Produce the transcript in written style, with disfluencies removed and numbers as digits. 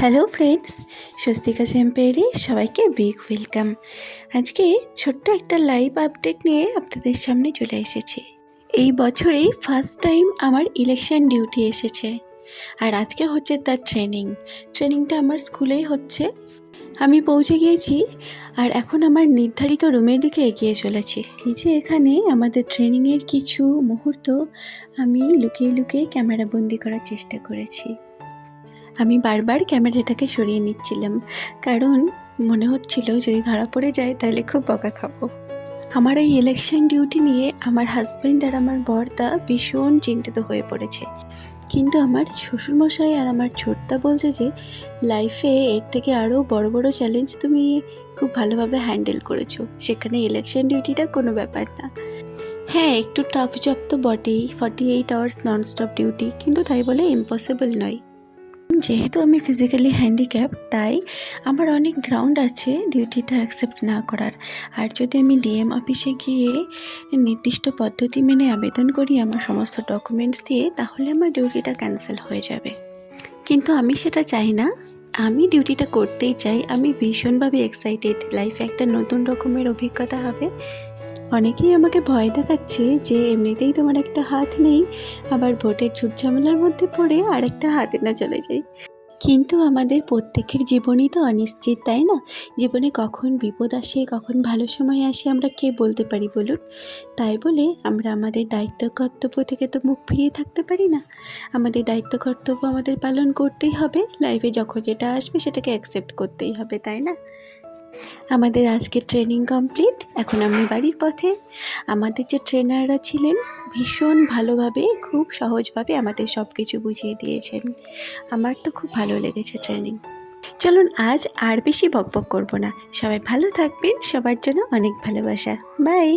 Hello friends, Swastika সেম্পেরি সবাইকে big welcome. আজকে ছোট্ট একটা লাইভ আপডেট নিয়ে আপনাদের সামনে চলে এসেছি। এই বছরেই ফার্স্ট টাইম আমার ইলেকশন ডিউটি এসেছে, আর আজকে হচ্ছে তার ট্রেনিংটা আমার স্কুলেই হচ্ছে। আমি পৌঁছে গিয়েছি আর এখন আমার নির্ধারিত রুমের দিকে এগিয়ে চলেছি। এই যে এখানে আমাদের ট্রেনিংয়ের কিছু মুহূর্ত আমি লুকিয়ে লুকিয়ে ক্যামেরা বন্দি করার চেষ্টা করেছি। আমি বারবার ক্যামেরাটাকে সরিয়ে নিচ্ছিলাম, কারণ মনে হচ্ছিল যদি ধরা পড়ে যায় তাহলে খুব বকা খাবো। আমার এই ইলেকশন ডিউটি নিয়ে আমার হাজব্যান্ড আর আমার বরদা ভীষণ চিন্তিত হয়ে পড়েছে, কিন্তু আমার শ্বশুরমশাই আর আমার ছোটদা বলছে যে লাইফে এর থেকে আরও বড় বড় চ্যালেঞ্জ তুমি খুব ভালোভাবে হ্যান্ডেল করেছো, সেখানে ইলেকশন ডিউটিটা কোনো ব্যাপার না। হ্যাঁ, একটু টাফ জব তো বটেই, 48 আওয়ার্স ননস্টপ ডিউটি, কিন্তু তাই বলে ইম্পসিবল নয়। যেহেতু আমি ফিজিক্যালি হ্যান্ডিক্যাপ, তাই আমার অনেক গ্রাউন্ড আছে ডিউটিটা অ্যাকসেপ্ট না করার। আর যদি আমি ডিএম অফিসে গিয়ে নির্দিষ্ট পদ্ধতি মেনে আবেদন করি আমার সমস্ত ডকুমেন্টস দিয়ে, তাহলে আমার ডিউটিটা ক্যান্সেল হয়ে যাবে। কিন্তু আমি সেটা চাই না, আমি ডিউটিটা করতেই চাই। আমি ভীষণভাবে এক্সাইটেড, লাইফে একটা নতুন রকমের অভিজ্ঞতা হবে। অনেকেই আমাকে ভয় দেখাচ্ছে যে এমনিতেই তোমার একটা হাত নেই, আবার ভোটের ঝুট ঝামেলার মধ্যে পড়ে আর একটা হাতে না চলে যায়। কিন্তু আমাদের প্রত্যেকের জীবনই তো অনিশ্চিত, তাই না? জীবনে কখন বিপদ আসে, কখন ভালো সময় আসে, আমরা কে বলতে পারি বলুন? তাই বলে আমরা আমাদের দায়িত্ব কর্তব্য থেকে তো মুখ ফিরিয়ে থাকতে পারি না। আমাদের দায়িত্ব কর্তব্য আমাদের পালন করতেই হবে। লাইফে যখন যেটা আসবে সেটাকে অ্যাকসেপ্ট করতেই হবে, তাই না? আমাদের আজকে ট্রেনিং কমপ্লিট, এখন আমি বাড়ির পথে। আমাদের যে ট্রেনাররা ছিলেন ভীষণ ভালোভাবে, খুব সহজভাবে আমাদের সব কিছু বুঝিয়ে দিয়েছেন। আমার তো খুব ভালো লেগেছে ট্রেনিং। চলুন আজ আর বেশি বকবক করব না। সবাই ভালো থাকবেন, সবার জন্য অনেক ভালোবাসা। বাই।